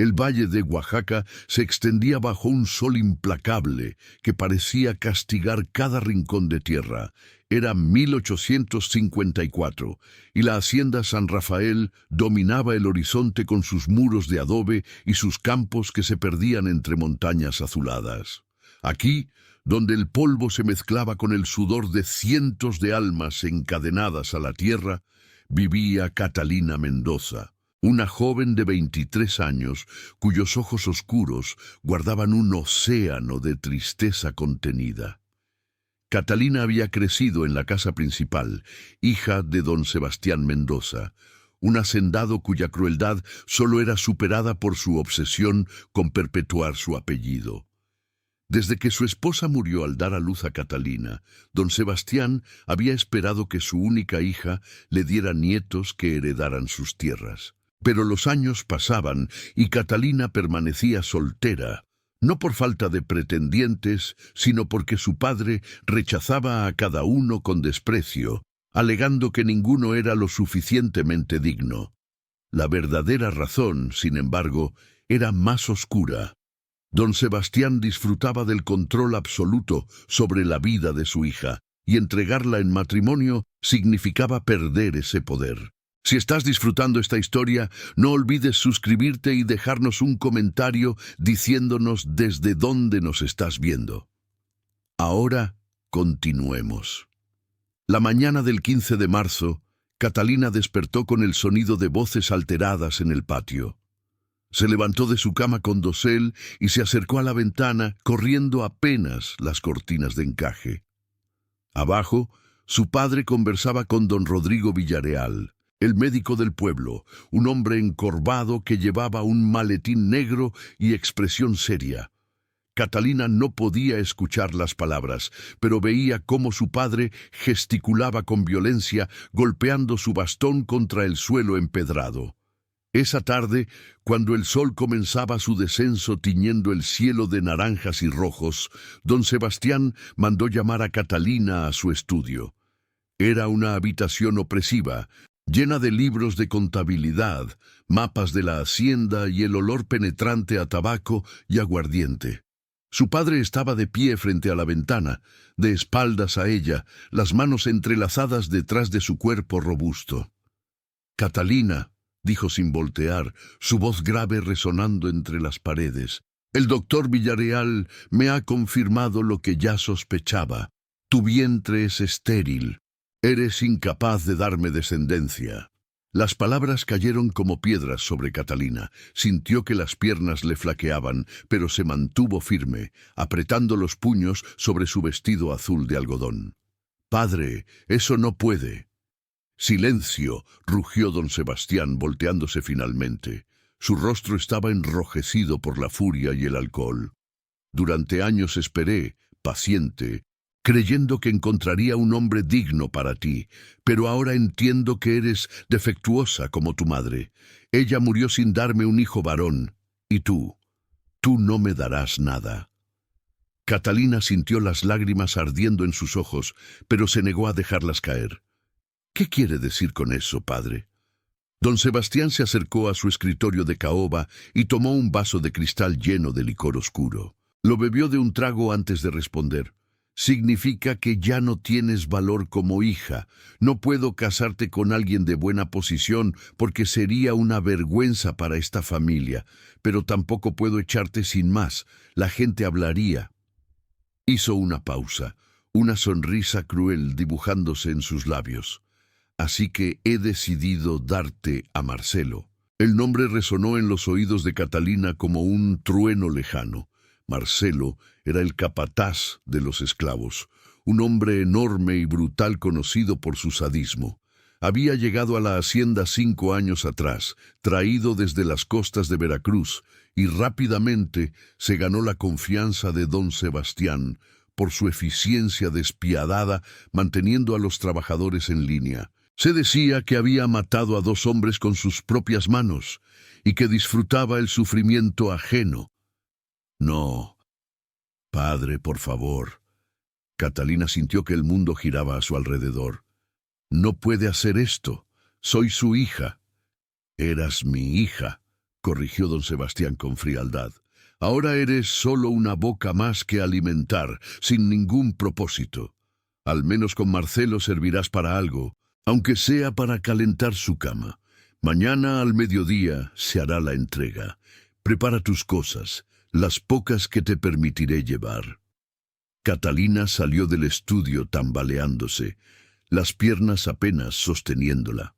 El valle de Oaxaca se extendía bajo un sol implacable que parecía castigar cada rincón de tierra. Era 1854 y la hacienda San Rafael dominaba el horizonte con sus muros de adobe y sus campos que se perdían entre montañas azuladas. Aquí, donde el polvo se mezclaba con el sudor de cientos de almas encadenadas a la tierra, vivía Catalina Mendoza, una joven de 23 años cuyos ojos oscuros guardaban un océano de tristeza contenida. Catalina había crecido en la casa principal, hija de don Sebastián Mendoza, un hacendado cuya crueldad solo era superada por su obsesión con perpetuar su apellido. Desde que su esposa murió al dar a luz a Catalina, don Sebastián había esperado que su única hija le diera nietos que heredaran sus tierras. Pero los años pasaban y Catalina permanecía soltera, no por falta de pretendientes, sino porque su padre rechazaba a cada uno con desprecio, alegando que ninguno era lo suficientemente digno. La verdadera razón, sin embargo, era más oscura. Don Sebastián disfrutaba del control absoluto sobre la vida de su hija, y entregarla en matrimonio significaba perder ese poder. Si estás disfrutando esta historia, no olvides suscribirte y dejarnos un comentario diciéndonos desde dónde nos estás viendo. Ahora, continuemos. La mañana del 15 de marzo, Catalina despertó con el sonido de voces alteradas en el patio. Se levantó de su cama con dosel y se acercó a la ventana, corriendo apenas las cortinas de encaje. Abajo, su padre conversaba con don Rodrigo Villareal, el médico del pueblo, un hombre encorvado que llevaba un maletín negro y expresión seria. Catalina no podía escuchar las palabras, pero veía cómo su padre gesticulaba con violencia, golpeando su bastón contra el suelo empedrado. Esa tarde, cuando el sol comenzaba su descenso tiñendo el cielo de naranjas y rojos, don Sebastián mandó llamar a Catalina a su estudio. Era una habitación opresiva, llena de libros de contabilidad, mapas de la hacienda y el olor penetrante a tabaco y aguardiente. Su padre estaba de pie frente a la ventana, de espaldas a ella, las manos entrelazadas detrás de su cuerpo robusto. «Catalina», dijo sin voltear, su voz grave resonando entre las paredes, «el doctor Villareal me ha confirmado lo que ya sospechaba. Tu vientre es estéril. Eres incapaz de darme descendencia». Las palabras cayeron como piedras sobre Catalina. Sintió que las piernas le flaqueaban, pero se mantuvo firme, apretando los puños sobre su vestido azul de algodón. «Padre, eso no puede». «Silencio», rugió don Sebastián, volteándose finalmente. Su rostro estaba enrojecido por la furia y el alcohol. «Durante años esperé, paciente, creyendo que encontraría un hombre digno para ti, pero ahora entiendo que eres defectuosa como tu madre. Ella murió sin darme un hijo varón, y tú no me darás nada». Catalina sintió las lágrimas ardiendo en sus ojos, pero se negó a dejarlas caer. «¿Qué quiere decir con eso, padre?» Don Sebastián se acercó a su escritorio de caoba y tomó un vaso de cristal lleno de licor oscuro. Lo bebió de un trago antes de responder. «Significa que ya no tienes valor como hija. No puedo casarte con alguien de buena posición porque sería una vergüenza para esta familia, pero tampoco puedo echarte sin más. La gente hablaría». Hizo una pausa, una sonrisa cruel dibujándose en sus labios. «Así que he decidido darte a Marcelo». El nombre resonó en los oídos de Catalina como un trueno lejano. Marcelo era el capataz de los esclavos, un hombre enorme y brutal conocido por su sadismo. Había llegado a la hacienda 5 años atrás, traído desde las costas de Veracruz, y rápidamente se ganó la confianza de don Sebastián por su eficiencia despiadada manteniendo a los trabajadores en línea. Se decía que había matado a 2 hombres con sus propias manos y que disfrutaba el sufrimiento ajeno. «No, padre, por favor». Catalina sintió que el mundo giraba a su alrededor. «No puede hacer esto. Soy su hija». «Eras mi hija», corrigió don Sebastián con frialdad. Ahora eres solo una boca más que alimentar, sin ningún propósito. Al menos con Marcelo servirás para algo, aunque sea para calentar su cama. Mañana al mediodía se hará la entrega. Prepara tus cosas, las pocas que te permitiré llevar. Catalina salió del estudio tambaleándose, las piernas apenas sosteniéndola.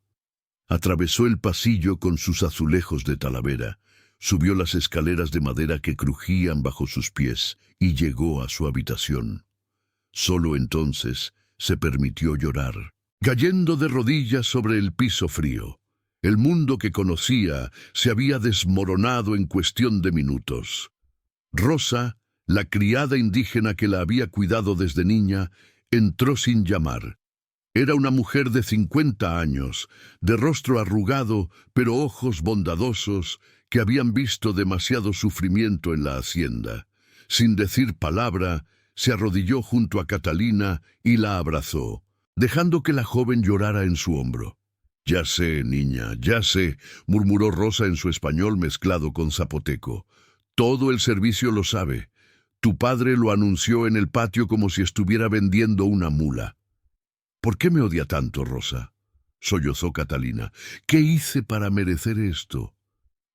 Atravesó el pasillo con sus azulejos de Talavera, subió las escaleras de madera que crujían bajo sus pies y llegó a su habitación. Solo entonces se permitió llorar, cayendo de rodillas sobre el piso frío. El mundo que conocía se había desmoronado en cuestión de minutos. Rosa, la criada indígena que la había cuidado desde niña, entró sin llamar. Era una mujer de 50 años, de rostro arrugado, pero ojos bondadosos, que habían visto demasiado sufrimiento en la hacienda. Sin decir palabra, se arrodilló junto a Catalina y la abrazó, dejando que la joven llorara en su hombro. «Ya sé, niña, ya sé», murmuró Rosa en su español mezclado con zapoteco. «Todo el servicio lo sabe. Tu padre lo anunció en el patio como si estuviera vendiendo una mula». «¿Por qué me odia tanto, Rosa?», sollozó Catalina. «¿Qué hice para merecer esto?».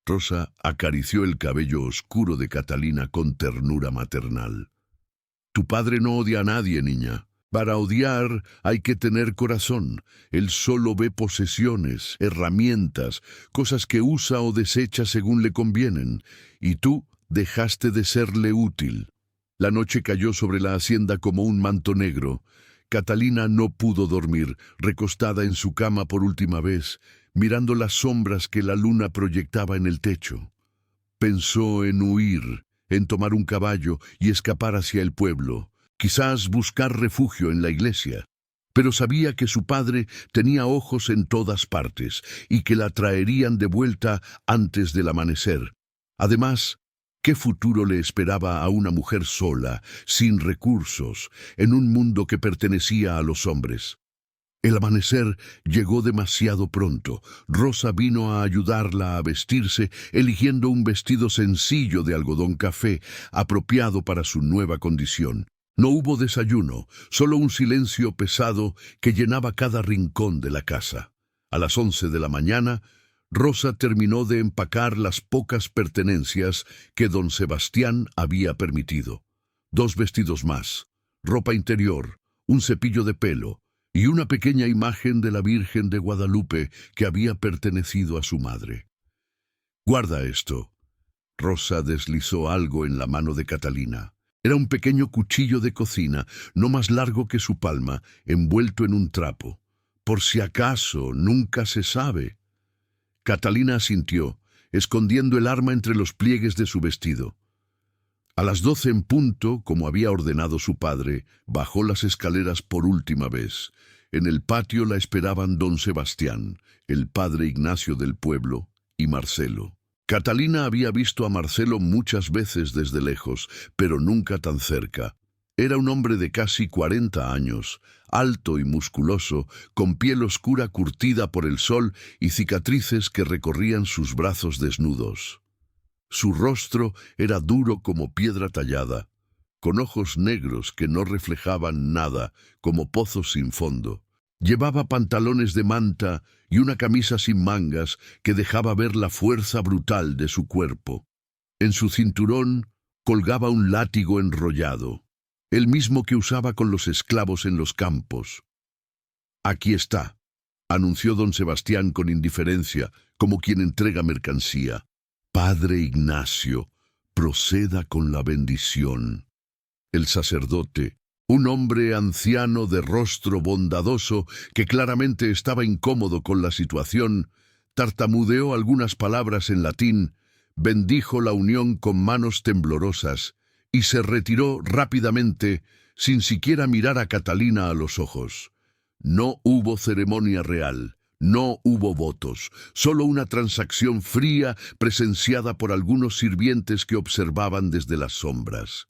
Rosa acarició el cabello oscuro de Catalina con ternura maternal. «Tu padre no odia a nadie, niña. Para odiar hay que tener corazón. Él solo ve posesiones, herramientas, cosas que usa o desecha según le convienen. Y tú dejaste de serle útil». La noche cayó sobre la hacienda como un manto negro. Catalina no pudo dormir, recostada en su cama por última vez, mirando las sombras que la luna proyectaba en el techo. Pensó en huir, en tomar un caballo y escapar hacia el pueblo, quizás buscar refugio en la iglesia. Pero sabía que su padre tenía ojos en todas partes y que la traerían de vuelta antes del amanecer. Además, ¿qué futuro le esperaba a una mujer sola, sin recursos, en un mundo que pertenecía a los hombres? El amanecer llegó demasiado pronto. Rosa vino a ayudarla a vestirse, eligiendo un vestido sencillo de algodón café, apropiado para su nueva condición. No hubo desayuno, solo un silencio pesado que llenaba cada rincón de la casa. A las 11 de la mañana, Rosa terminó de empacar las pocas pertenencias que don Sebastián había permitido. 2 vestidos más, ropa interior, un cepillo de pelo y una pequeña imagen de la Virgen de Guadalupe que había pertenecido a su madre. «Guarda esto». Rosa deslizó algo en la mano de Catalina. Era un pequeño cuchillo de cocina, no más largo que su palma, envuelto en un trapo. «Por si acaso, nunca se sabe». Catalina asintió, escondiendo el arma entre los pliegues de su vestido. A las 12 en punto, como había ordenado su padre, bajó las escaleras por última vez. En el patio la esperaban don Sebastián, el padre Ignacio del pueblo, y Marcelo. Catalina había visto a Marcelo muchas veces desde lejos, pero nunca tan cerca. Era un hombre de casi 40 años, alto y musculoso, con piel oscura curtida por el sol y cicatrices que recorrían sus brazos desnudos. Su rostro era duro como piedra tallada, con ojos negros que no reflejaban nada, como pozos sin fondo. Llevaba pantalones de manta y una camisa sin mangas que dejaba ver la fuerza brutal de su cuerpo. En su cinturón colgaba un látigo enrollado, el mismo que usaba con los esclavos en los campos. «Aquí está», anunció don Sebastián con indiferencia, como quien entrega mercancía. «Padre Ignacio, proceda con la bendición». El sacerdote, un hombre anciano de rostro bondadoso que claramente estaba incómodo con la situación, tartamudeó algunas palabras en latín, bendijo la unión con manos temblorosas y se retiró rápidamente sin siquiera mirar a Catalina a los ojos. No hubo ceremonia real. No hubo votos, solo una transacción fría presenciada por algunos sirvientes que observaban desde las sombras.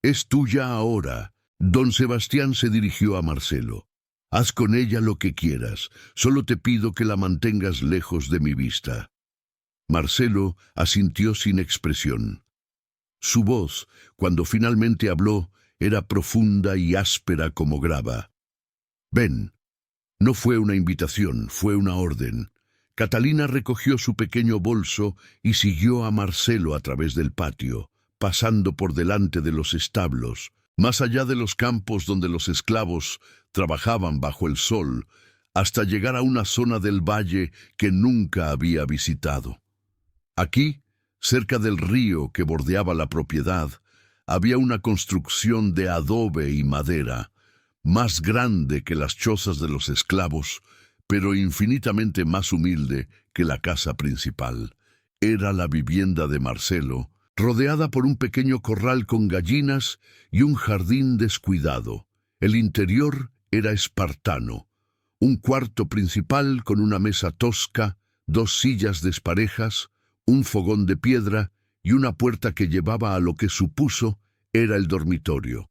«Es tuya ahora». Don Sebastián se dirigió a Marcelo. «Haz con ella lo que quieras, solo te pido que la mantengas lejos de mi vista». Marcelo asintió sin expresión. Su voz, cuando finalmente habló, era profunda y áspera como grava. «Ven». No fue una invitación, fue una orden. Catalina recogió su pequeño bolso y siguió a Marcelo a través del patio, pasando por delante de los establos, más allá de los campos donde los esclavos trabajaban bajo el sol, hasta llegar a una zona del valle que nunca había visitado. Aquí, cerca del río que bordeaba la propiedad, había una construcción de adobe y madera, más grande que las chozas de los esclavos, pero infinitamente más humilde que la casa principal. Era la vivienda de Marcelo, rodeada por un pequeño corral con gallinas y un jardín descuidado. El interior era espartano. Un cuarto principal con una mesa tosca, 2 sillas desparejas, un fogón de piedra y una puerta que llevaba a lo que supuso era el dormitorio.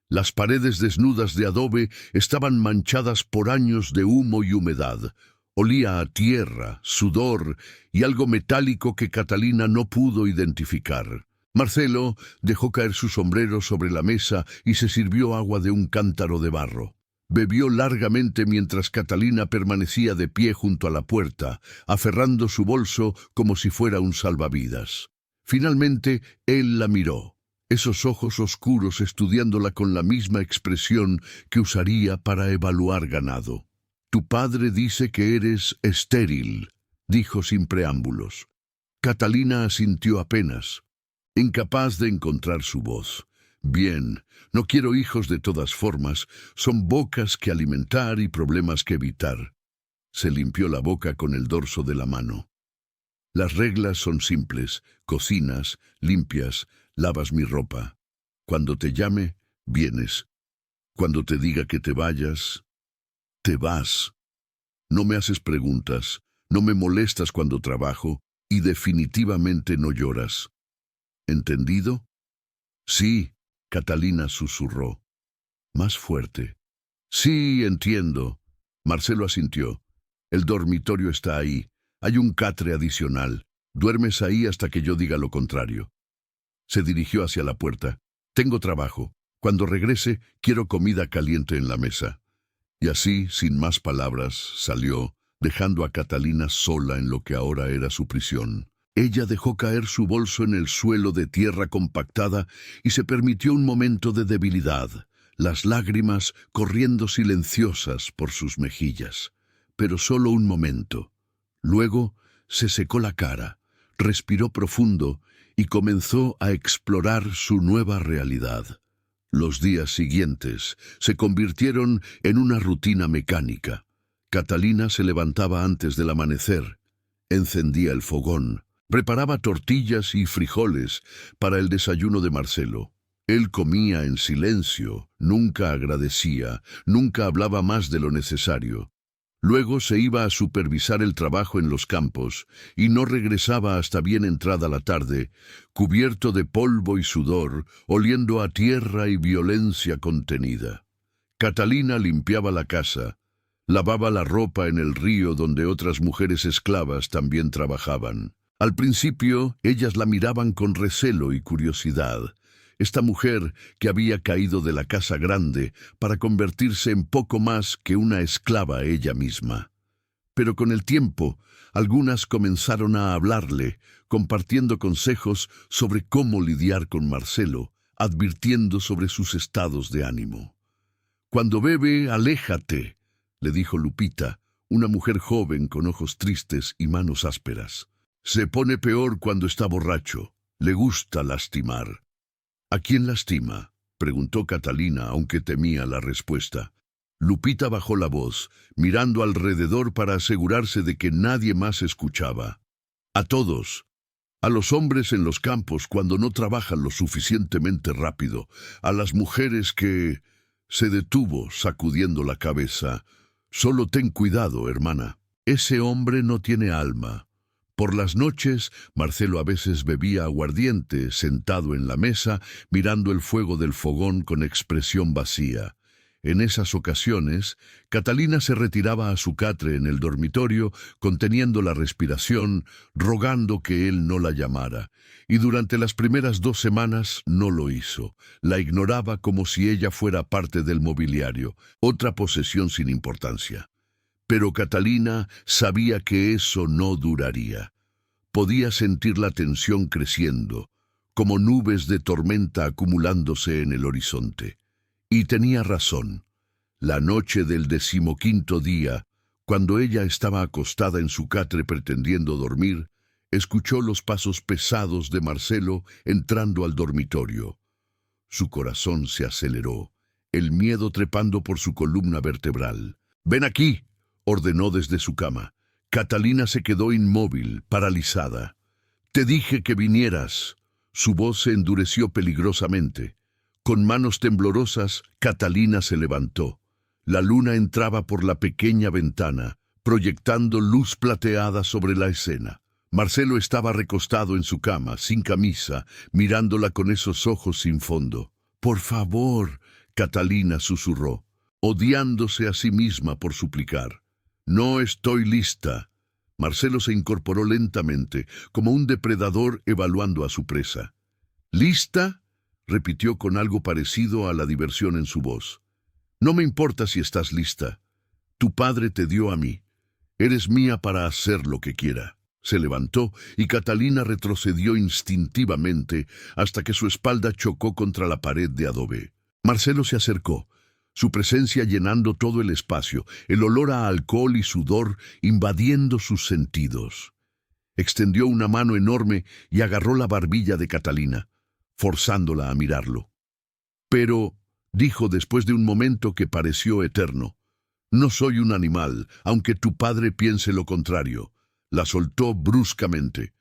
Las paredes desnudas de adobe estaban manchadas por años de humo y humedad. Olía a tierra, sudor y algo metálico que Catalina no pudo identificar. Marcelo dejó caer su sombrero sobre la mesa y se sirvió agua de un cántaro de barro. Bebió largamente mientras Catalina permanecía de pie junto a la puerta, aferrando su bolso como si fuera un salvavidas. Finalmente, él la miró, esos ojos oscuros estudiándola con la misma expresión que usaría para evaluar ganado. «Tu padre dice que eres estéril», dijo sin preámbulos. Catalina asintió apenas, incapaz de encontrar su voz. «Bien, no quiero hijos de todas formas, son bocas que alimentar y problemas que evitar». Se limpió la boca con el dorso de la mano. «Las reglas son simples, cocinas, limpias, lavas mi ropa. Cuando te llame, vienes. Cuando te diga que te vayas, te vas. No me haces preguntas, no me molestas cuando trabajo y definitivamente no lloras. ¿Entendido?» «Sí», Catalina susurró. Más fuerte. «Sí, entiendo». Marcelo asintió. «El dormitorio está ahí. Hay un catre adicional. Duermes ahí hasta que yo diga lo contrario». Se dirigió hacia la puerta. «Tengo trabajo. Cuando regrese, quiero comida caliente en la mesa». Y así, sin más palabras, salió, dejando a Catalina sola en lo que ahora era su prisión. Ella dejó caer su bolso en el suelo de tierra compactada y se permitió un momento de debilidad, las lágrimas corriendo silenciosas por sus mejillas. Pero solo un momento. Luego se secó la cara, respiró profundo y comenzó a explorar su nueva realidad. Los días siguientes se convirtieron en una rutina mecánica. Catalina se levantaba antes del amanecer, encendía el fogón, preparaba tortillas y frijoles para el desayuno de Marcelo. Él comía en silencio, nunca agradecía, nunca hablaba más de lo necesario. Luego se iba a supervisar el trabajo en los campos y no regresaba hasta bien entrada la tarde, cubierto de polvo y sudor, oliendo a tierra y violencia contenida. Catalina limpiaba la casa, lavaba la ropa en el río donde otras mujeres esclavas también trabajaban. Al principio, ellas la miraban con recelo y curiosidad. Esta mujer que había caído de la casa grande para convertirse en poco más que una esclava ella misma. Pero con el tiempo, algunas comenzaron a hablarle, compartiendo consejos sobre cómo lidiar con Marcelo, advirtiendo sobre sus estados de ánimo. «Cuando bebe, aléjate», le dijo Lupita, una mujer joven con ojos tristes y manos ásperas. «Se pone peor cuando está borracho. Le gusta lastimar». «¿A quién lastima?», preguntó Catalina, aunque temía la respuesta. Lupita bajó la voz, mirando alrededor para asegurarse de que nadie más escuchaba. «A todos. A los hombres en los campos cuando no trabajan lo suficientemente rápido. A las mujeres que...» Se detuvo, sacudiendo la cabeza. «Solo ten cuidado, hermana. Ese hombre no tiene alma». Por las noches, Marcelo a veces bebía aguardiente, sentado en la mesa, mirando el fuego del fogón con expresión vacía. En esas ocasiones, Catalina se retiraba a su catre en el dormitorio, conteniendo la respiración, rogando que él no la llamara, y durante las primeras 2 semanas no lo hizo. La ignoraba como si ella fuera parte del mobiliario, otra posesión sin importancia. Pero Catalina sabía que eso no duraría. Podía sentir la tensión creciendo, como nubes de tormenta acumulándose en el horizonte. Y tenía razón. La noche del 15º día, cuando ella estaba acostada en su catre pretendiendo dormir, escuchó los pasos pesados de Marcelo entrando al dormitorio. Su corazón se aceleró, el miedo trepando por su columna vertebral. «¡Ven aquí!», ordenó desde su cama. Catalina se quedó inmóvil, paralizada. «Te dije que vinieras». Su voz se endureció peligrosamente. Con manos temblorosas, Catalina se levantó. La luna entraba por la pequeña ventana, proyectando luz plateada sobre la escena. Marcelo estaba recostado en su cama, sin camisa, mirándola con esos ojos sin fondo. «Por favor», Catalina susurró, odiándose a sí misma por suplicar. «No estoy lista». Marcelo se incorporó lentamente, como un depredador evaluando a su presa. «¿Lista?», repitió con algo parecido a la diversión en su voz. «No me importa si estás lista. Tu padre te dio a mí. Eres mía para hacer lo que quiera». Se levantó y Catalina retrocedió instintivamente hasta que su espalda chocó contra la pared de adobe. Marcelo se acercó, su presencia llenando todo el espacio, el olor a alcohol y sudor invadiendo sus sentidos. Extendió una mano enorme y agarró la barbilla de Catalina, forzándola a mirarlo. «Pero», dijo después de un momento que pareció eterno, «no soy un animal, aunque tu padre piense lo contrario». La soltó bruscamente.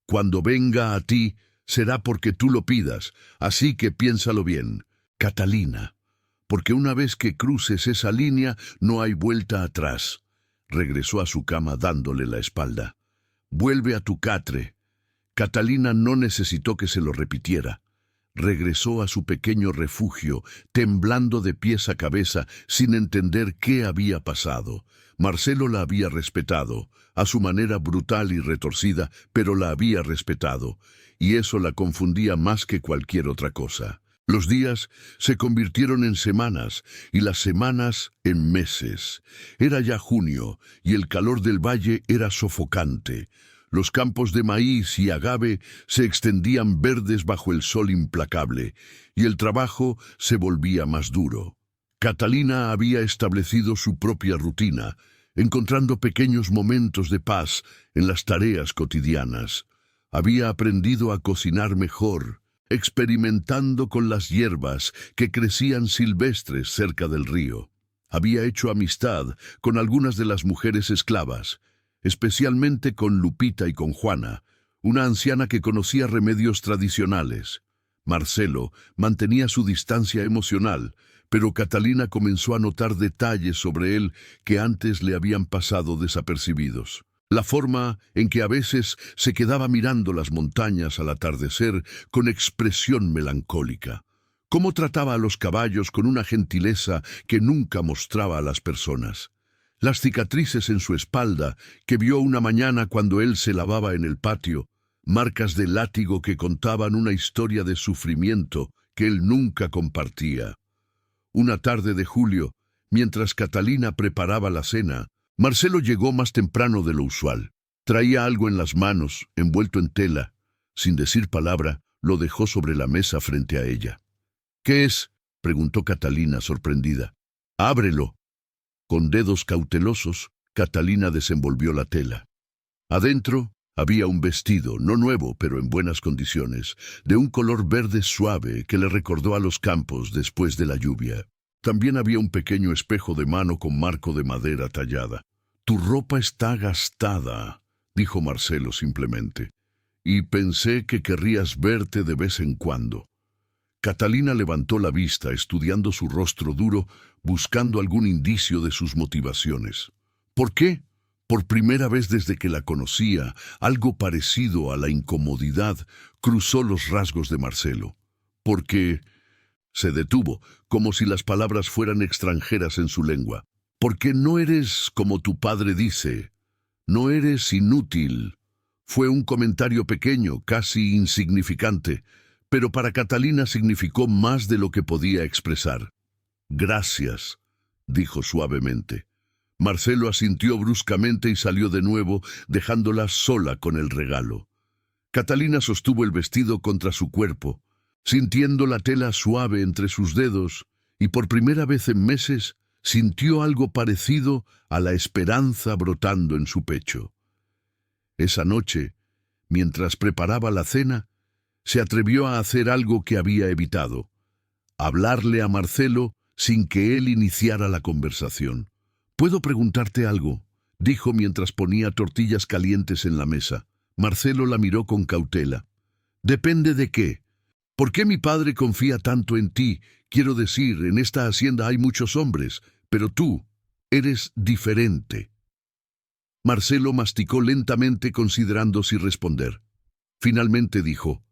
«Cuando venga a ti, será porque tú lo pidas, así que piénsalo bien, Catalina, porque una vez que cruces esa línea no hay vuelta atrás». Regresó a su cama dándole la espalda. «Vuelve a tu catre». Catalina no necesitó que se lo repitiera. Regresó a su pequeño refugio, temblando de pies a cabeza, sin entender qué había pasado. Marcelo la había respetado, a su manera brutal y retorcida, pero la había respetado, y eso la confundía más que cualquier otra cosa. Los días se convirtieron en semanas, y las semanas en meses. Era ya junio, y el calor del valle era sofocante. Los campos de maíz y agave se extendían verdes bajo el sol implacable, y el trabajo se volvía más duro. Catalina había establecido su propia rutina, encontrando pequeños momentos de paz en las tareas cotidianas. Había aprendido a cocinar mejor, experimentando con las hierbas que crecían silvestres cerca del río. Había hecho amistad con algunas de las mujeres esclavas, especialmente con Lupita y con Juana, una anciana que conocía remedios tradicionales. Marcelo mantenía su distancia emocional, pero Catalina comenzó a notar detalles sobre él que antes le habían pasado desapercibidos. La forma en que a veces se quedaba mirando las montañas al atardecer con expresión melancólica. Cómo trataba a los caballos con una gentileza que nunca mostraba a las personas. Las cicatrices en su espalda que vio una mañana cuando él se lavaba en el patio, marcas de látigo que contaban una historia de sufrimiento que él nunca compartía. Una tarde de julio, mientras Catalina preparaba la cena, Marcelo llegó más temprano de lo usual. Traía algo en las manos, envuelto en tela. Sin decir palabra, lo dejó sobre la mesa frente a ella. «¿Qué es?», preguntó Catalina sorprendida. «Ábrelo». Con dedos cautelosos, Catalina desenvolvió la tela. Adentro había un vestido, no nuevo, pero en buenas condiciones, de un color verde suave que le recordó a los campos después de la lluvia. También había un pequeño espejo de mano con marco de madera tallada. «Tu ropa está gastada», dijo Marcelo simplemente, «y pensé que querrías verte de vez en cuando». Catalina levantó la vista, estudiando su rostro duro, buscando algún indicio de sus motivaciones. «¿Por qué?». Por primera vez desde que la conocía, algo parecido a la incomodidad cruzó los rasgos de Marcelo. «Porque Se detuvo, como si las palabras fueran extranjeras en su lengua. Porque no eres como tu padre dice. No eres inútil. Fue un comentario pequeño, casi insignificante, pero para Catalina significó más de lo que podía expresar. Gracias, dijo suavemente. Marcelo asintió bruscamente y salió de nuevo, dejándola sola con el regalo. Catalina sostuvo el vestido contra su cuerpo, sintiendo la tela suave entre sus dedos, y por primera vez en meses sintió algo parecido a la esperanza brotando en su pecho. Esa noche, mientras preparaba la cena, se atrevió a hacer algo que había evitado: hablarle a Marcelo sin que él iniciara la conversación. «¿Puedo preguntarte algo?», dijo mientras ponía tortillas calientes en la mesa. Marcelo la miró con cautela. «Depende de qué. ¿Por qué mi padre confía tanto en ti? Quiero decir, en esta hacienda hay muchos hombres, pero tú eres diferente». Marcelo masticó lentamente, considerando si responder. Finalmente dijo: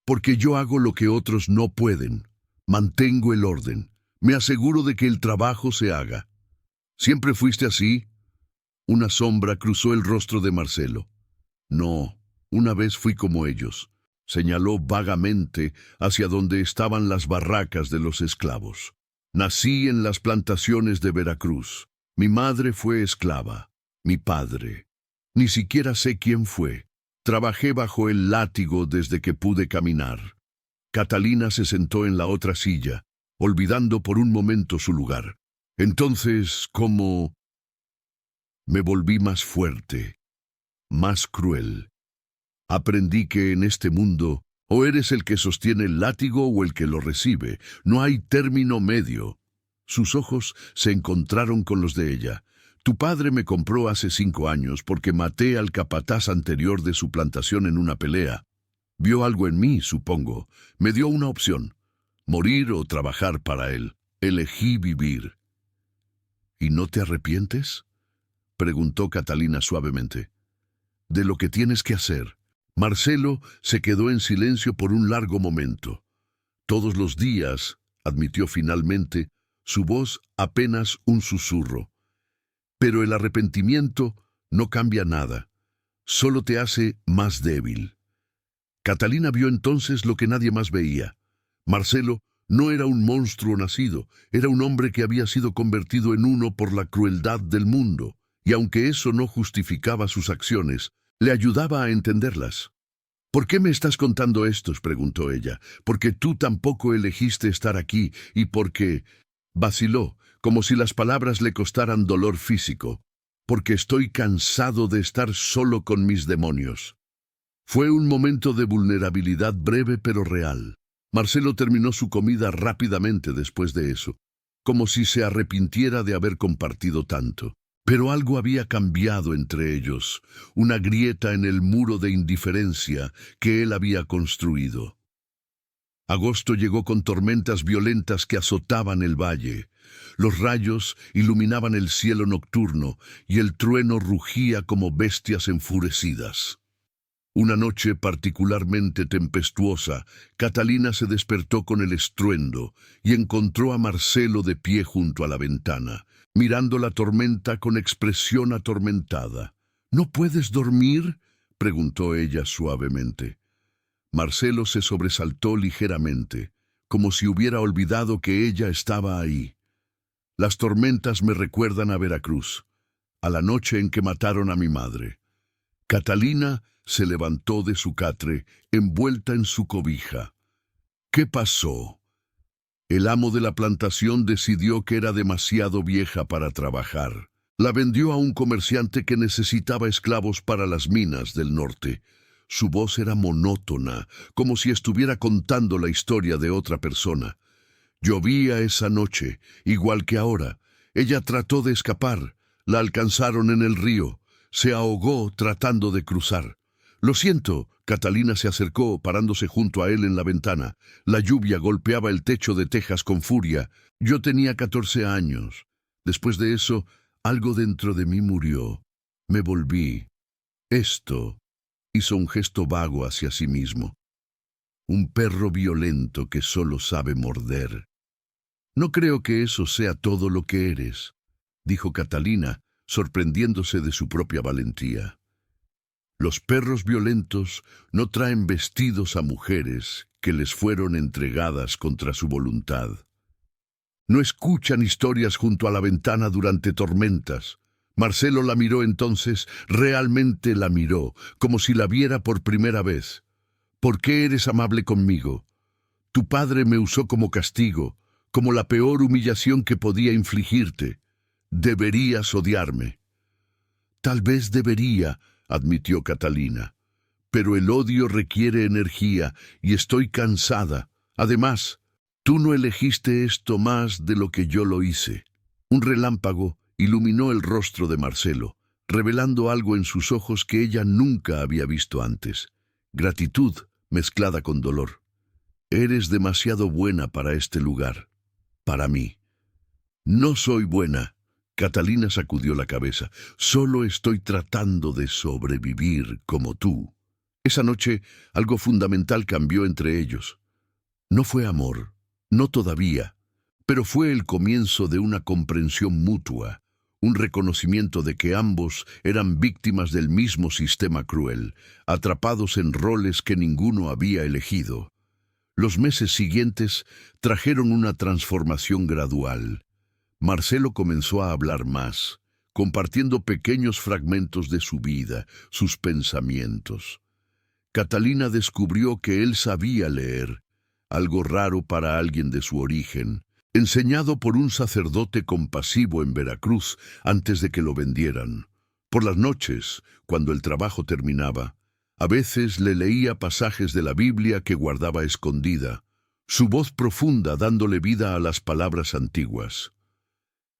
«Porque yo hago lo que otros no pueden. Mantengo el orden. Me aseguro de que el trabajo se haga». «¿Siempre fuiste así?». Una sombra cruzó el rostro de Marcelo. «No, una vez fui como ellos», señaló vagamente hacia donde estaban las barracas de los esclavos. «Nací en las plantaciones de Veracruz. Mi madre fue esclava. Mi padre. Ni siquiera sé quién fue. Trabajé bajo el látigo desde que pude caminar». Catalina se sentó en la otra silla, olvidando por un momento su lugar. «Entonces, ¿cómo?». «Me volví más fuerte, más cruel. Aprendí que en este mundo o eres el que sostiene el látigo o el que lo recibe. No hay término medio». Sus ojos se encontraron con los de ella. «Tu padre me compró hace 5 años porque maté al capataz anterior de su plantación en una pelea. Vio algo en mí, supongo. Me dio una opción: morir o trabajar para él. Elegí vivir». «¿Y no te arrepientes?», preguntó Catalina suavemente. «De lo que tienes que hacer». Marcelo se quedó en silencio por un largo momento. «Todos los días», admitió finalmente, su voz apenas un susurro. «Pero el arrepentimiento no cambia nada, solo te hace más débil». Catalina vio entonces lo que nadie más veía. Marcelo no era un monstruo nacido, era un hombre que había sido convertido en uno por la crueldad del mundo, y aunque eso no justificaba sus acciones, le ayudaba a entenderlas. «¿Por qué me estás contando esto?», preguntó ella. «Porque tú tampoco elegiste estar aquí y porque…». Vaciló, como si las palabras le costaran dolor físico. «Porque estoy cansado de estar solo con mis demonios». Fue un momento de vulnerabilidad breve pero real. Marcelo terminó su comida rápidamente después de eso, como si se arrepintiera de haber compartido tanto. Pero algo había cambiado entre ellos, una grieta en el muro de indiferencia que él había construido. Agosto llegó con tormentas violentas que azotaban el valle. Los rayos iluminaban el cielo nocturno y el trueno rugía como bestias enfurecidas. Una noche particularmente tempestuosa, Catalina se despertó con el estruendo y encontró a Marcelo de pie junto a la ventana, mirando la tormenta con expresión atormentada. «¿No puedes dormir?», preguntó ella suavemente. Marcelo se sobresaltó ligeramente, como si hubiera olvidado que ella estaba ahí. «Las tormentas me recuerdan a Veracruz, a la noche en que mataron a mi madre». Catalina se levantó de su catre, envuelta en su cobija. «¿Qué pasó?». «El amo de la plantación decidió que era demasiado vieja para trabajar. La vendió a un comerciante que necesitaba esclavos para las minas del norte». Su voz era monótona, como si estuviera contando la historia de otra persona. «Llovía esa noche, igual que ahora. Ella trató de escapar. La alcanzaron en el río. Se ahogó tratando de cruzar». «Lo siento». Catalina se acercó, parándose junto a él en la ventana. La lluvia golpeaba el techo de tejas con furia. «Yo tenía 14 años. Después de eso, algo dentro de mí murió. Me volví. Esto…». Hizo un gesto vago hacia sí mismo. Un perro violento que solo sabe morder. No creo que eso sea todo lo que eres, dijo Catalina, sorprendiéndose de su propia valentía. Los perros violentos no traen vestidos a mujeres que les fueron entregadas contra su voluntad. No escuchan historias junto a la ventana durante tormentas. Marcelo la miró entonces, realmente la miró, como si la viera por primera vez. ¿Por qué eres amable conmigo? Tu padre me usó como castigo, como la peor humillación que podía infligirte. Deberías odiarme. Tal vez debería, admitió Catalina. Pero el odio requiere energía y estoy cansada. Además, tú no elegiste esto más de lo que yo lo hice. Un relámpago iluminó el rostro de Marcelo, revelando algo en sus ojos que ella nunca había visto antes. Gratitud mezclada con dolor. Eres demasiado buena para este lugar. Para mí. No soy buena. Catalina sacudió la cabeza. Solo estoy tratando de sobrevivir como tú. Esa noche, algo fundamental cambió entre ellos. No fue amor, no todavía, pero fue el comienzo de una comprensión mutua, un reconocimiento de que ambos eran víctimas del mismo sistema cruel, atrapados en roles que ninguno había elegido. Los meses siguientes trajeron una transformación gradual. Marcelo comenzó a hablar más, compartiendo pequeños fragmentos de su vida, sus pensamientos. Catalina descubrió que él sabía leer, algo raro para alguien de su origen, enseñado por un sacerdote compasivo en Veracruz antes de que lo vendieran. Por las noches, cuando el trabajo terminaba, a veces le leía pasajes de la Biblia que guardaba escondida, su voz profunda dándole vida a las palabras antiguas.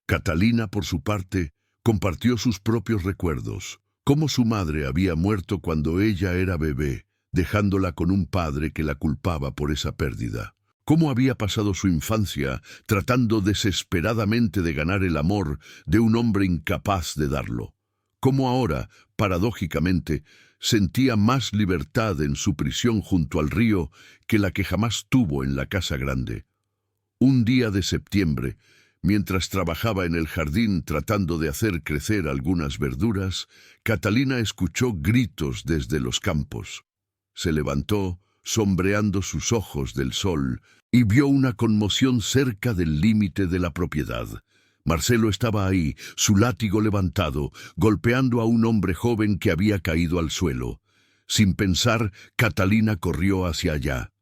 Catalina, por su parte, compartió sus propios recuerdos, cómo su madre había muerto cuando ella era bebé, dejándola con un padre que la culpaba por esa pérdida. Cómo había pasado su infancia tratando desesperadamente de ganar el amor de un hombre incapaz de darlo. Cómo ahora, paradójicamente, sentía más libertad en su prisión junto al río que la que jamás tuvo en la casa grande. Un día de septiembre, mientras trabajaba en el jardín tratando de hacer crecer algunas verduras, Catalina escuchó gritos desde los campos. Se levantó, sombreando sus ojos del sol, y vio una conmoción cerca del límite de la propiedad. Marcelo estaba ahí, su látigo levantado, golpeando a un hombre joven que había caído al suelo. Sin pensar, Catalina corrió hacia allá.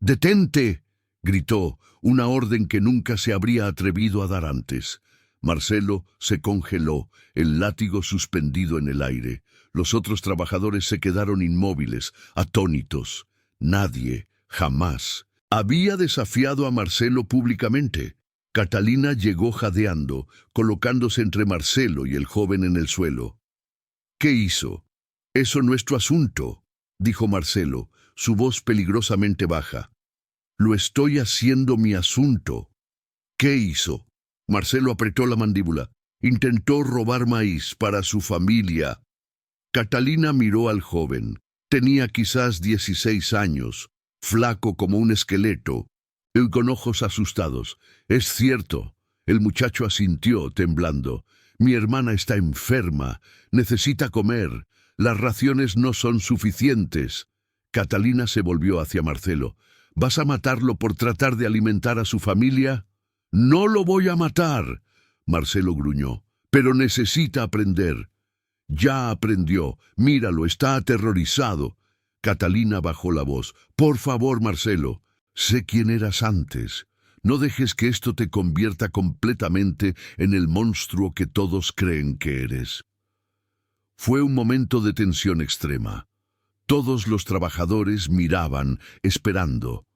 «¡Detente!», gritó, una orden que nunca se habría atrevido a dar antes. Marcelo se congeló, el látigo suspendido en el aire. Los otros trabajadores se quedaron inmóviles, atónitos. Nadie, jamás, había desafiado a Marcelo públicamente. Catalina llegó jadeando, colocándose entre Marcelo y el joven en el suelo. «¿Qué hizo?» «Eso no es tu asunto», dijo Marcelo, su voz peligrosamente baja. «Lo estoy haciendo mi asunto». «¿Qué hizo?» Marcelo apretó la mandíbula. «Intentó robar maíz para su familia». Catalina miró al joven. Tenía quizás 16 años, flaco como un esqueleto, y con ojos asustados. «Es cierto», el muchacho asintió, temblando. «Mi hermana está enferma, necesita comer, las raciones no son suficientes». Catalina se volvió hacia Marcelo. «¿Vas a matarlo por tratar de alimentar a su familia?» «No lo voy a matar», Marcelo gruñó, «pero necesita aprender». «Ya aprendió. Míralo, está aterrorizado». Catalina bajó la voz. «Por favor, Marcelo, sé quién eras antes. No dejes que esto te convierta completamente en el monstruo que todos creen que eres». Fue un momento de tensión extrema. Todos los trabajadores miraban, esperando.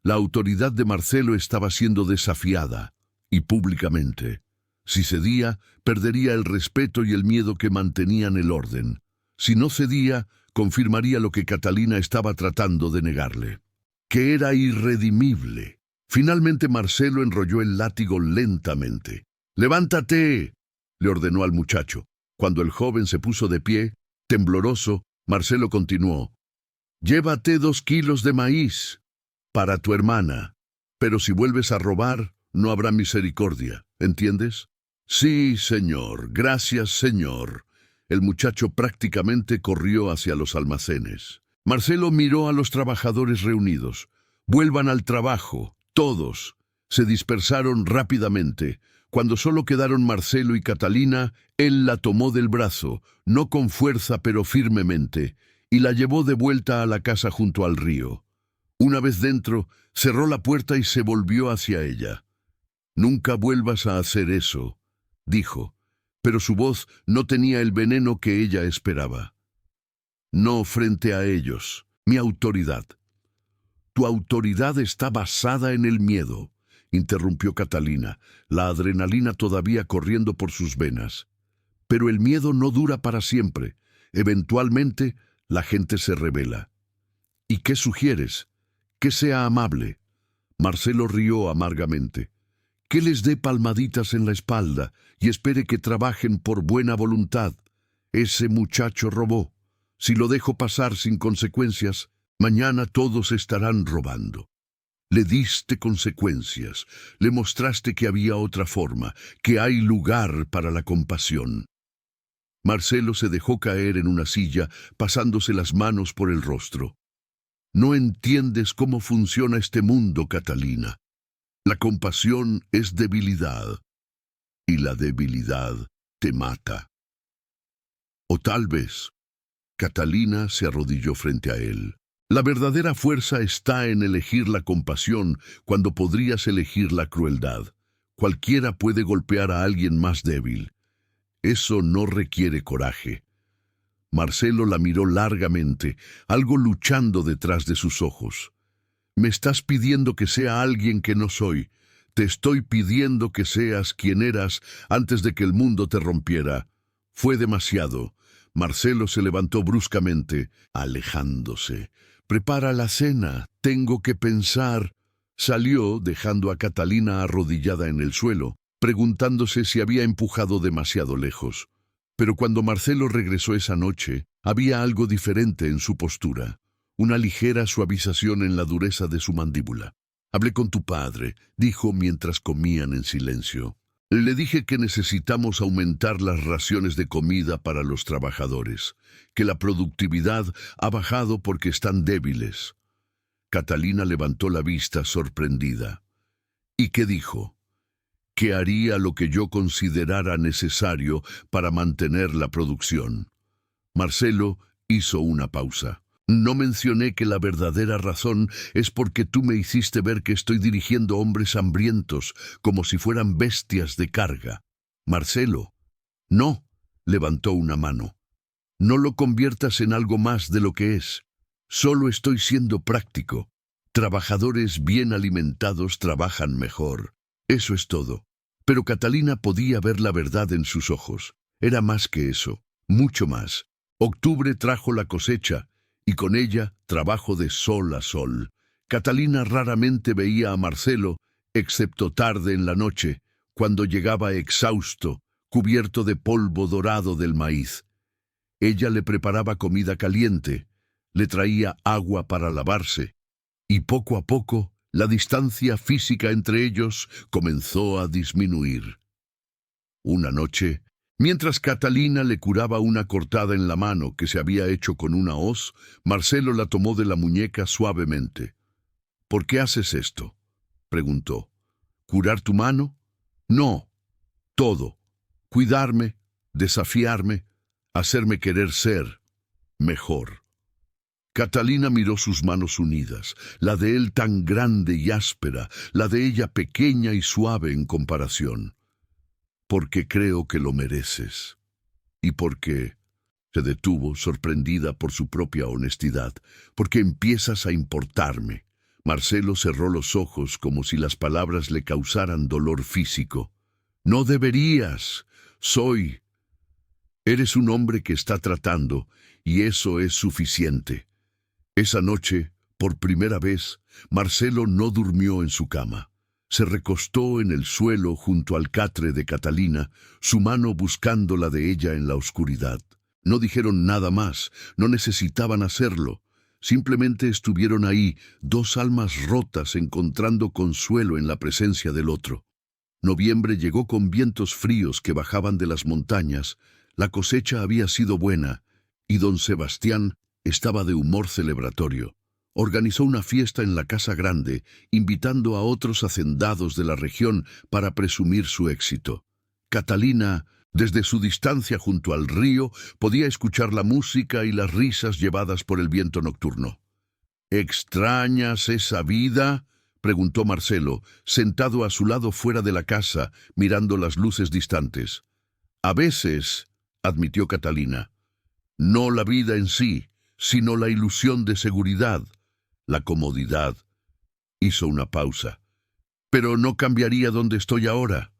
La autoridad de Marcelo estaba siendo desafiada, y públicamente. Si cedía, perdería el respeto y el miedo que mantenían el orden. Si no cedía, confirmaría lo que Catalina estaba tratando de negarle, que era irredimible. Finalmente Marcelo enrolló el látigo lentamente. «¡Levántate!», le ordenó al muchacho. Cuando el joven se puso de pie, tembloroso, Marcelo continuó. Llévate 2 kilos de maíz para tu hermana, pero si vuelves a robar, no habrá misericordia, ¿entiendes? Sí, señor, gracias, señor. El muchacho prácticamente corrió hacia los almacenes. Marcelo miró a los trabajadores reunidos. Vuelvan al trabajo, todos. Se dispersaron rápidamente. Cuando solo quedaron Marcelo y Catalina, él la tomó del brazo, no con fuerza pero firmemente, y la llevó de vuelta a la casa junto al río. Una vez dentro, cerró la puerta y se volvió hacia ella. «Nunca vuelvas a hacer eso», dijo, pero su voz no tenía el veneno que ella esperaba. «No frente a ellos, mi autoridad». «Tu autoridad está basada en el miedo», interrumpió Catalina, la adrenalina todavía corriendo por sus venas. «Pero el miedo no dura para siempre. Eventualmente, la gente se rebela». «¿Y qué sugieres? Que sea amable». Marcelo rió amargamente. «Que les dé palmaditas en la espalda y espere que trabajen por buena voluntad. Ese muchacho robó. Si lo dejo pasar sin consecuencias, mañana todos estarán robando». Le diste consecuencias, le mostraste que había otra forma, que hay lugar para la compasión. Marcelo se dejó caer en una silla, pasándose las manos por el rostro. «No entiendes cómo funciona este mundo, Catalina. La compasión es debilidad, y la debilidad te mata». O tal vez, Catalina se arrodilló frente a él. La verdadera fuerza está en elegir la compasión cuando podrías elegir la crueldad. Cualquiera puede golpear a alguien más débil. Eso no requiere coraje. Marcelo la miró largamente, algo luchando detrás de sus ojos. «Me estás pidiendo que sea alguien que no soy. Te estoy pidiendo que seas quien eras antes de que el mundo te rompiera». Fue demasiado. Marcelo se levantó bruscamente, alejándose. «Prepara la cena, tengo que pensar». Salió, dejando a Catalina arrodillada en el suelo, preguntándose si había empujado demasiado lejos. Pero cuando Marcelo regresó esa noche, había algo diferente en su postura, una ligera suavización en la dureza de su mandíbula. «Hablé con tu padre», dijo mientras comían en silencio. «Le dije que necesitamos aumentar las raciones de comida para los trabajadores, que la productividad ha bajado porque están débiles». Catalina levantó la vista sorprendida. «¿Y qué dijo?» «Que haría lo que yo considerara necesario para mantener la producción». Marcelo hizo una pausa. «No mencioné que la verdadera razón es porque tú me hiciste ver que estoy dirigiendo hombres hambrientos, como si fueran bestias de carga». «Marcelo». «No», levantó una mano. «No lo conviertas en algo más de lo que es. Solo estoy siendo práctico. Trabajadores bien alimentados trabajan mejor. Eso es todo». Pero Catalina podía ver la verdad en sus ojos. Era más que eso, mucho más. Octubre trajo la cosecha, y con ella trabajo de sol a sol. Catalina raramente veía a Marcelo, excepto tarde en la noche, cuando llegaba exhausto, cubierto de polvo dorado del maíz. Ella le preparaba comida caliente, le traía agua para lavarse, y poco a poco la distancia física entre ellos comenzó a disminuir. Una noche, mientras Catalina le curaba una cortada en la mano que se había hecho con una hoz, Marcelo la tomó de la muñeca suavemente. «¿Por qué haces esto?», preguntó. «¿Curar tu mano?». «No, todo. Cuidarme, desafiarme, hacerme querer ser mejor». Catalina miró sus manos unidas, la de él tan grande y áspera, la de ella pequeña y suave en comparación. «Porque creo que lo mereces. Y porque…» Se detuvo, sorprendida por su propia honestidad. «Porque empiezas a importarme». Marcelo cerró los ojos como si las palabras le causaran dolor físico. «No deberías. Soy…» «Eres un hombre que está tratando, y eso es suficiente». Esa noche, por primera vez, Marcelo no durmió en su cama. Se recostó en el suelo junto al catre de Catalina, su mano buscando la de ella en la oscuridad. No dijeron nada más, no necesitaban hacerlo. Simplemente estuvieron ahí, dos almas rotas encontrando consuelo en la presencia del otro. Noviembre llegó con vientos fríos que bajaban de las montañas. La cosecha había sido buena, y don Sebastián estaba de humor celebratorio. Organizó una fiesta en la casa grande, invitando a otros hacendados de la región para presumir su éxito. Catalina, desde su distancia junto al río, podía escuchar la música y las risas llevadas por el viento nocturno. —¿Extrañas esa vida? —preguntó Marcelo, sentado a su lado fuera de la casa, mirando las luces distantes. —A veces —admitió Catalina—, no la vida en sí, sino la ilusión de seguridad, la comodidad. Hizo una pausa. —Pero no cambiaría donde estoy ahora.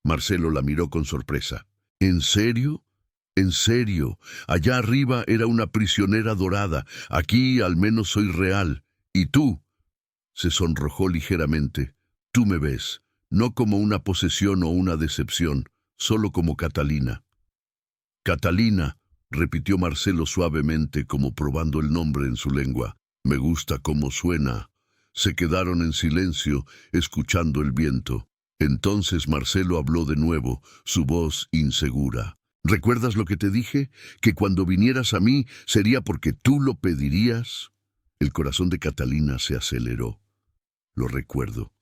Marcelo la miró con sorpresa. —¿En serio? —En serio. Allá arriba era una prisionera dorada. Aquí al menos soy real. ¿Y tú? Se sonrojó ligeramente. Tú me ves, no como una posesión o una decepción, solo como Catalina. —Catalina —repitió Marcelo suavemente, como probando el nombre en su lengua—. Me gusta cómo suena. Se quedaron en silencio, escuchando el viento. Entonces Marcelo habló de nuevo, su voz insegura. —¿Recuerdas lo que te dije? ¿Que cuando vinieras a mí sería porque tú lo pedirías? El corazón de Catalina se aceleró. —Lo recuerdo.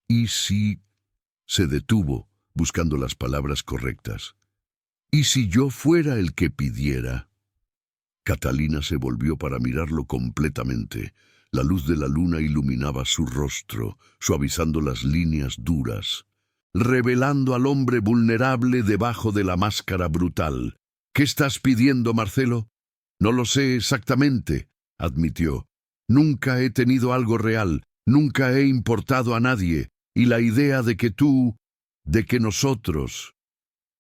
¿Y si...? Se detuvo, buscando las palabras correctas. —¿Y si yo fuera el que pidiera? Catalina se volvió para mirarlo completamente. La luz de la luna iluminaba su rostro, suavizando las líneas duras, revelando al hombre vulnerable debajo de la máscara brutal. —¿Qué estás pidiendo, Marcelo? —No lo sé exactamente —admitió—. Nunca he tenido algo real, nunca he importado a nadie, y la idea de que tú, de que nosotros...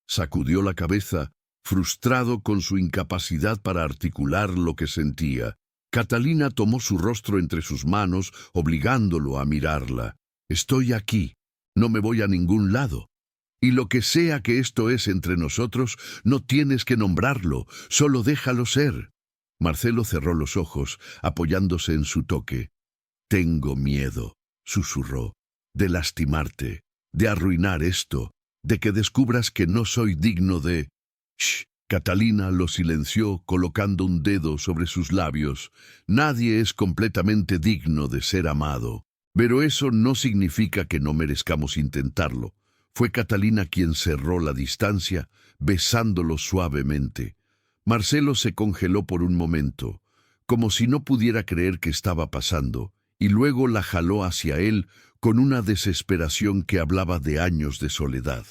Sacudió la cabeza, frustrado con su incapacidad para articular lo que sentía. Catalina tomó su rostro entre sus manos, obligándolo a mirarla. —Estoy aquí, no me voy a ningún lado. Y lo que sea que esto es entre nosotros, no tienes que nombrarlo, solo déjalo ser. Marcelo cerró los ojos, apoyándose en su toque. —Tengo miedo —susurró—, de lastimarte, de arruinar esto, de que descubras que no soy digno de... Shh. Catalina lo silenció, colocando un dedo sobre sus labios. Nadie es completamente digno de ser amado. Pero eso no significa que no merezcamos intentarlo. Fue Catalina quien cerró la distancia, besándolo suavemente. Marcelo se congeló por un momento, como si no pudiera creer que estaba pasando, y luego la jaló hacia él con una desesperación que hablaba de años de soledad.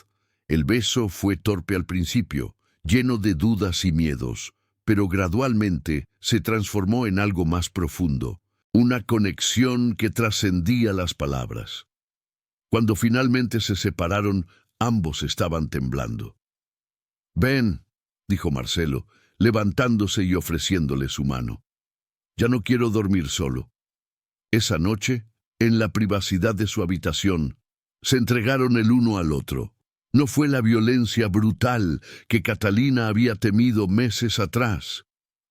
El beso fue torpe al principio, lleno de dudas y miedos, pero gradualmente se transformó en algo más profundo, una conexión que trascendía las palabras. Cuando finalmente se separaron, ambos estaban temblando. —Ven —dijo Marcelo, levantándose y ofreciéndole su mano—. Ya no quiero dormir solo. Esa noche, en la privacidad de su habitación, se entregaron el uno al otro. No fue la violencia brutal que Catalina había temido meses atrás.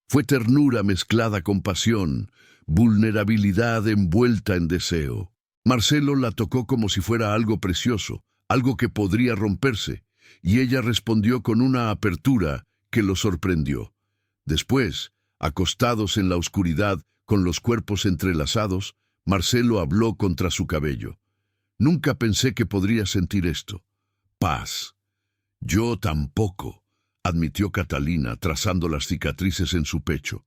Fue ternura mezclada con pasión, vulnerabilidad envuelta en deseo. Marcelo la tocó como si fuera algo precioso, algo que podría romperse, y ella respondió con una apertura que lo sorprendió. Después, acostados en la oscuridad, con los cuerpos entrelazados, Marcelo habló contra su cabello. —Nunca pensé que podría sentir esto. Paz. —Yo tampoco —admitió Catalina, trazando las cicatrices en su pecho.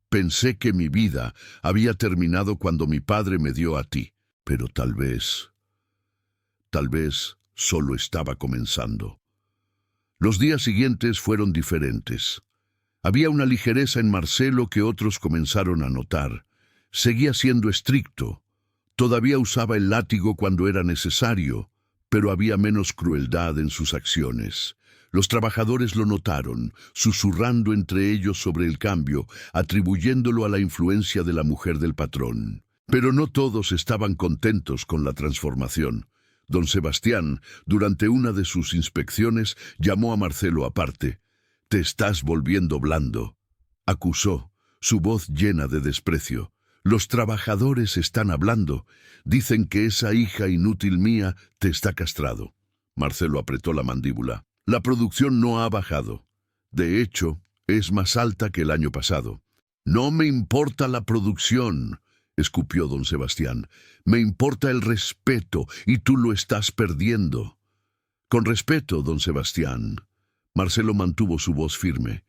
Pensé que mi vida había terminado cuando mi padre me dio a ti, pero tal vez solo estaba comenzando. Los días siguientes fueron diferentes. Había una ligereza en Marcelo que otros comenzaron a notar. Seguía siendo estricto. Todavía usaba el látigo cuando era necesario, pero había menos crueldad en sus acciones. Los trabajadores lo notaron, susurrando entre ellos sobre el cambio, atribuyéndolo a la influencia de la mujer del patrón. Pero no todos estaban contentos con la transformación. Don Sebastián, durante una de sus inspecciones, llamó a Marcelo aparte. «Te estás volviendo blando», acusó. su voz llena de desprecio. «Los trabajadores están hablando. Dicen que esa hija inútil mía te está castrado». Marcelo apretó la mandíbula. «La producción no ha bajado. De hecho, es más alta que el año pasado». «No me importa la producción», escupió don Sebastián. «Me importa el respeto, y tú lo estás perdiendo». «Con respeto, don Sebastián». Marcelo mantuvo su voz firme.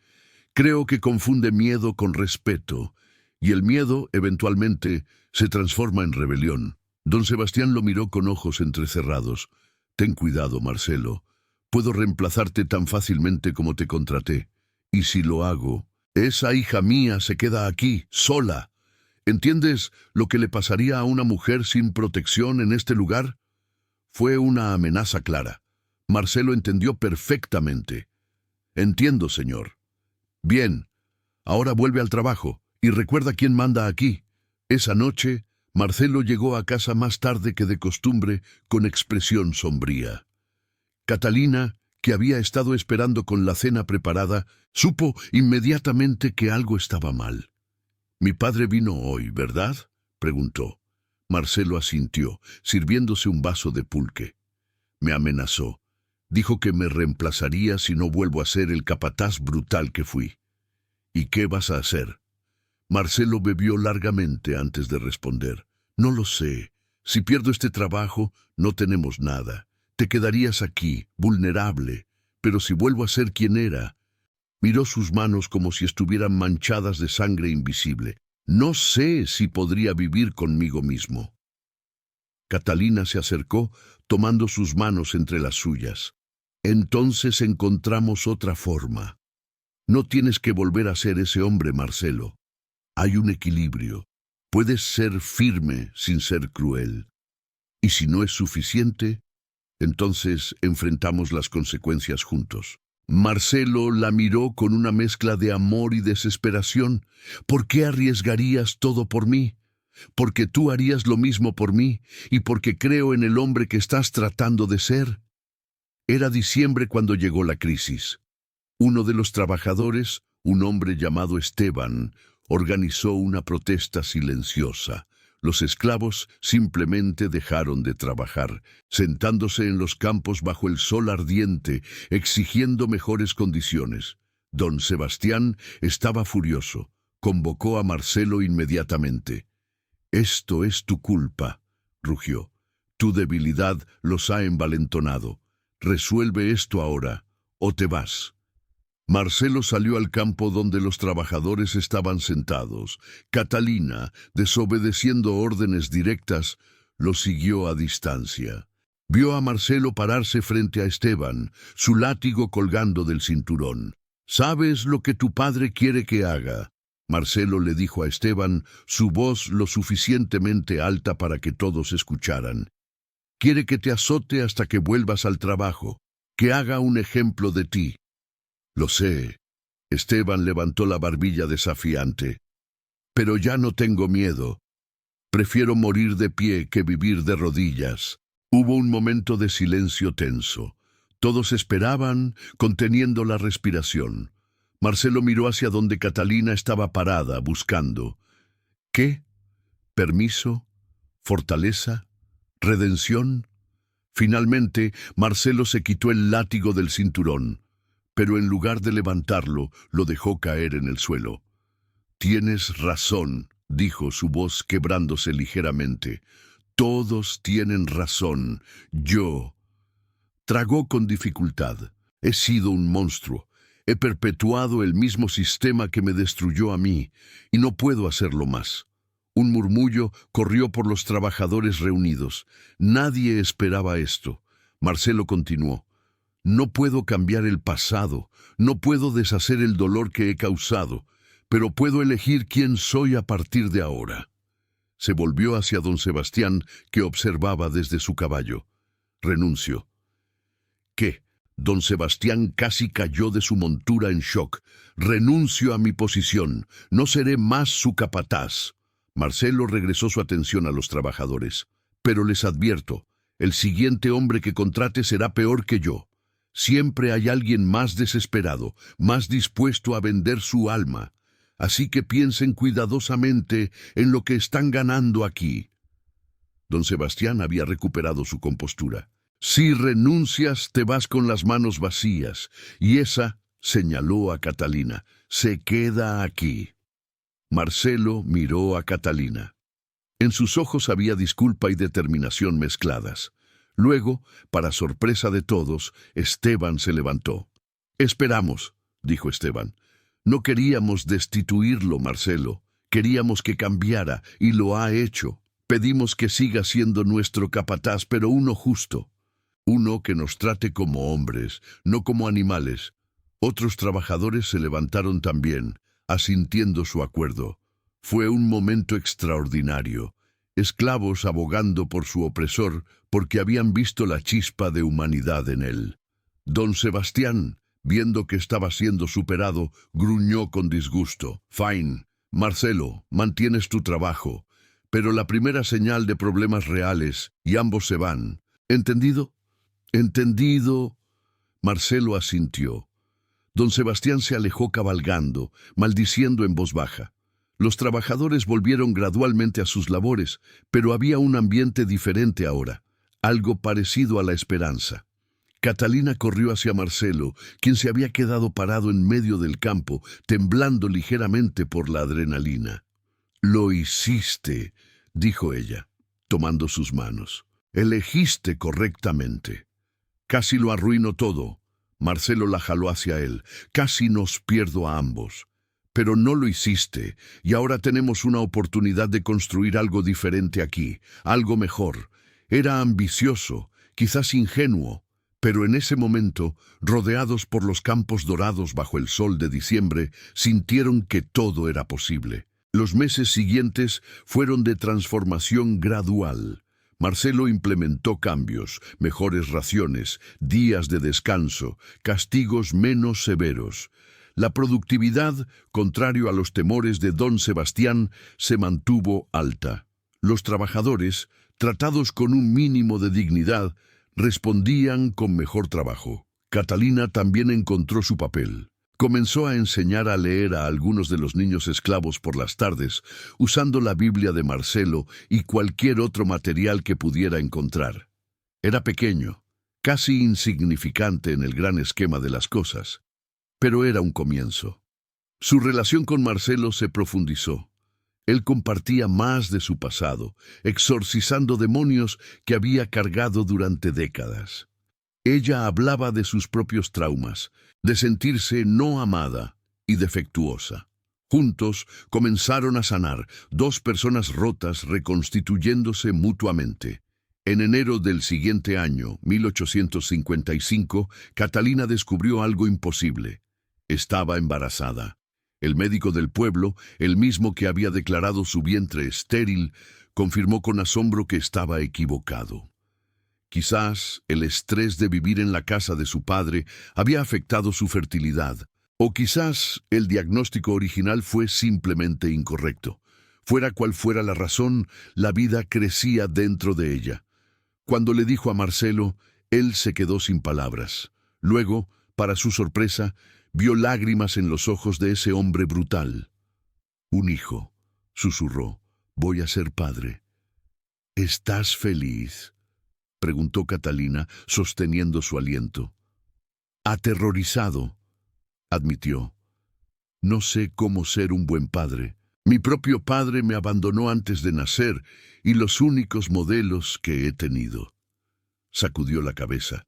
«Creo que confunde miedo con respeto, y el miedo, eventualmente, se transforma en rebelión». Don Sebastián lo miró con ojos entrecerrados. «Ten cuidado, Marcelo. Puedo reemplazarte tan fácilmente como te contraté. Y si lo hago, esa hija mía se queda aquí, sola. ¿Entiendes lo que le pasaría a una mujer sin protección en este lugar?» Fue una amenaza clara. Marcelo entendió perfectamente. «Entiendo, señor». «Bien, ahora vuelve al trabajo y recuerda quién manda aquí». Esa noche, Marcelo llegó a casa más tarde que de costumbre, con expresión sombría. Catalina, que había estado esperando con la cena preparada, supo inmediatamente que algo estaba mal. «Mi padre vino hoy, ¿verdad?», preguntó. Marcelo asintió, sirviéndose un vaso de pulque. «Me amenazó. Dijo que me reemplazaría si no vuelvo a ser el capataz brutal que fui». «¿Y qué vas a hacer?». Marcelo bebió largamente antes de responder. «No lo sé. Si pierdo este trabajo, no tenemos nada. Te quedarías aquí, vulnerable. Pero si vuelvo a ser quien era». Miró sus manos como si estuvieran manchadas de sangre invisible. «No sé si podría vivir conmigo mismo». Catalina se acercó, tomando sus manos entre las suyas. «Entonces encontramos otra forma. No tienes que volver a ser ese hombre, Marcelo. Hay un equilibrio. Puedes ser firme sin ser cruel. Y si no es suficiente, entonces enfrentamos las consecuencias juntos». Marcelo la miró con una mezcla de amor y desesperación. «¿Por qué arriesgarías todo por mí? Porque tú harías lo mismo por mí, y porque creo en el hombre que estás tratando de ser». Era diciembre cuando llegó la crisis. Uno de los trabajadores, un hombre llamado Esteban, organizó una protesta silenciosa. Los esclavos simplemente dejaron de trabajar, sentándose en los campos bajo el sol ardiente, exigiendo mejores condiciones. Don Sebastián estaba furioso. Convocó a Marcelo inmediatamente. «Esto es tu culpa», rugió. «Tu debilidad los ha envalentonado. Resuelve esto ahora, o te vas». Marcelo salió al campo donde los trabajadores estaban sentados. Catalina, desobedeciendo órdenes directas, lo siguió a distancia. Vio a Marcelo pararse frente a Esteban, su látigo colgando del cinturón. «¿Sabes lo que tu padre quiere que haga?», Marcelo le dijo a Esteban, su voz lo suficientemente alta para que todos escucharan. «Quiere que te azote hasta que vuelvas al trabajo, que haga un ejemplo de ti». «Lo sé». Esteban levantó la barbilla desafiante. «Pero ya no tengo miedo. Prefiero morir de pie que vivir de rodillas». Hubo un momento de silencio tenso. Todos esperaban, conteniendo la respiración. Marcelo miró hacia donde Catalina estaba parada, buscando. ¿Qué? ¿Permiso? ¿Fortaleza? ¿Redención? Finalmente, Marcelo se quitó el látigo del cinturón, pero en lugar de levantarlo, lo dejó caer en el suelo. «Tienes razón», dijo su voz quebrándose ligeramente. «Todos tienen razón. Yo». Tragó con dificultad. «He sido un monstruo. He perpetuado el mismo sistema que me destruyó a mí, y no puedo hacerlo más». Un murmullo corrió por los trabajadores reunidos. Nadie esperaba esto. Marcelo continuó. «No puedo cambiar el pasado, no puedo deshacer el dolor que he causado, pero puedo elegir quién soy a partir de ahora». Se volvió hacia don Sebastián, que observaba desde su caballo. «Renuncio». «¿Qué?». Don Sebastián casi cayó de su montura en shock. «Renuncio a mi posición. No seré más su capataz». Marcelo regresó su atención a los trabajadores. «Pero les advierto, el siguiente hombre que contrate será peor que yo. Siempre hay alguien más desesperado, más dispuesto a vender su alma. así que piensen cuidadosamente en lo que están ganando aquí. Don Sebastián había recuperado su compostura. Si renuncias, te vas con las manos vacías, y esa, señaló a Catalina, se queda aquí. Marcelo miró a Catalina. En sus ojos había disculpa y determinación mezcladas. Luego, para sorpresa de todos, Esteban se levantó. «Esperamos», dijo Esteban. «No queríamos destituirlo, Marcelo. Queríamos que cambiara, y lo ha hecho. Pedimos que siga siendo nuestro capataz, pero uno justo. Uno que nos trate como hombres, no como animales». Otros trabajadores se levantaron también, asintiendo su acuerdo. Fue un momento extraordinario. Esclavos abogando por su opresor porque habían visto la chispa de humanidad en él. Don Sebastián, viendo que estaba siendo superado, gruñó con disgusto. «Fine, Marcelo, mantienes tu trabajo, pero la primera señal de problemas reales y ambos se van. ¿Entendido?» «Entendido». Marcelo asintió. Don Sebastián se alejó cabalgando, maldiciendo en voz baja. Los trabajadores volvieron gradualmente a sus labores, pero había un ambiente diferente ahora, algo parecido a la esperanza. Catalina corrió hacia Marcelo, quien se había quedado parado en medio del campo, temblando ligeramente por la adrenalina. «Lo hiciste», dijo ella, tomando sus manos. «Elegiste correctamente». «Casi lo arruino todo». Marcelo la jaló hacia él. «Casi nos pierdo a ambos. Pero no lo hiciste, y ahora tenemos una oportunidad de construir algo diferente aquí, algo mejor. Era ambicioso, quizás ingenuo, pero en ese momento, rodeados por los campos dorados bajo el sol de diciembre, sintieron que todo era posible. Los meses siguientes fueron de transformación gradual. Marcelo implementó cambios, mejores raciones, días de descanso, castigos menos severos. La productividad, contrario a los temores de don Sebastián, se mantuvo alta. Los trabajadores, tratados con un mínimo de dignidad, respondían con mejor trabajo. Catalina también encontró su papel. Comenzó a enseñar a leer a algunos de los niños esclavos por las tardes, usando la Biblia de Marcelo y cualquier otro material que pudiera encontrar. Era pequeño, casi insignificante en el gran esquema de las cosas, pero era un comienzo. Su relación con Marcelo se profundizó. Él compartía más de su pasado, exorcizando demonios que había cargado durante décadas. Ella hablaba de sus propios traumas, de sentirse no amada y defectuosa. Juntos comenzaron a sanar, dos personas rotas reconstituyéndose mutuamente. En enero del siguiente año, 1855, Catalina descubrió algo imposible. Estaba embarazada. El médico del pueblo, el mismo que había declarado su vientre estéril, confirmó con asombro que estaba equivocado. Quizás el estrés de vivir en la casa de su padre había afectado su fertilidad, o quizás el diagnóstico original fue simplemente incorrecto. Fuera cual fuera la razón, la vida crecía dentro de ella. Cuando le dijo a Marcelo, él se quedó sin palabras. Luego, para su sorpresa, vio lágrimas en los ojos de ese hombre brutal. «Un hijo», susurró, «voy a ser padre». «¿Estás feliz?», preguntó Catalina, sosteniendo su aliento. «Aterrorizado», admitió. «No sé cómo ser un buen padre. Mi propio padre me abandonó antes de nacer y los únicos modelos que he tenido». Sacudió la cabeza.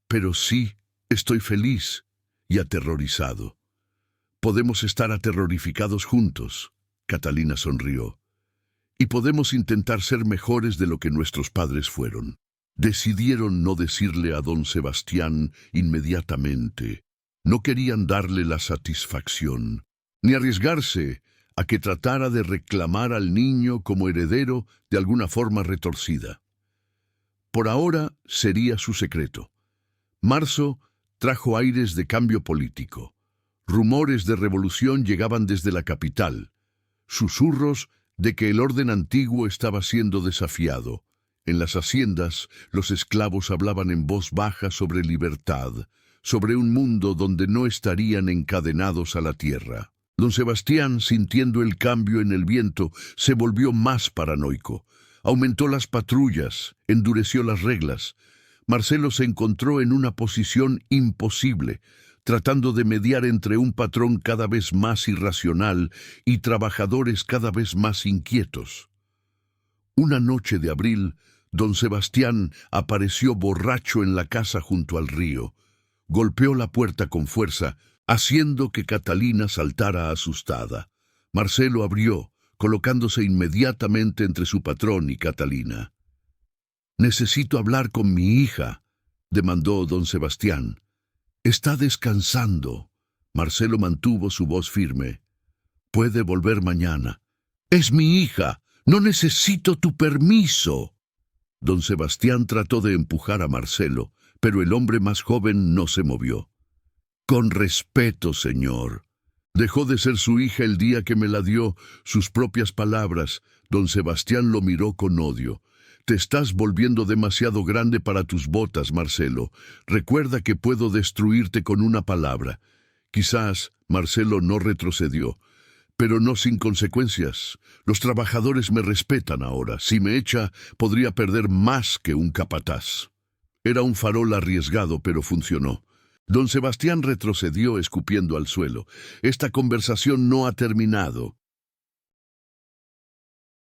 «Pero sí, estoy feliz y aterrorizado. Podemos estar aterrorificados juntos», Catalina sonrió. «Y podemos intentar ser mejores de lo que nuestros padres fueron». Decidieron no decirle a don Sebastián inmediatamente. No querían darle la satisfacción, ni arriesgarse a que tratara de reclamar al niño como heredero de alguna forma retorcida. Por ahora sería su secreto. Marzo trajo aires de cambio político. Rumores de revolución llegaban desde la capital. Susurros de que el orden antiguo estaba siendo desafiado. En las haciendas, los esclavos hablaban en voz baja sobre libertad, sobre un mundo donde no estarían encadenados a la tierra. Don Sebastián, sintiendo el cambio en el viento, se volvió más paranoico. Aumentó las patrullas, endureció las reglas. Marcelo se encontró en una posición imposible, tratando de mediar entre un patrón cada vez más irracional y trabajadores cada vez más inquietos. Una noche de abril, don Sebastián apareció borracho en la casa junto al río. Golpeó la puerta con fuerza, haciendo que Catalina saltara asustada. Marcelo abrió, colocándose inmediatamente entre su patrón y Catalina. «Necesito hablar con mi hija», demandó don Sebastián. «Está descansando». Marcelo mantuvo su voz firme. «Puede volver mañana». «Es mi hija. No necesito tu permiso». Don Sebastián trató de empujar a Marcelo, pero el hombre más joven no se movió. «Con respeto, señor. Dejó de ser su hija el día que me la dio, sus propias palabras». Don Sebastián lo miró con odio. «Te estás volviendo demasiado grande para tus botas, Marcelo. Recuerda que puedo destruirte con una palabra». Quizás Marcelo no retrocedió, pero no sin consecuencias. Los trabajadores me respetan ahora. Si me echa, podría perder más que un capataz. Era un farol arriesgado, pero funcionó. Don Sebastián retrocedió escupiendo al suelo. «Esta conversación no ha terminado».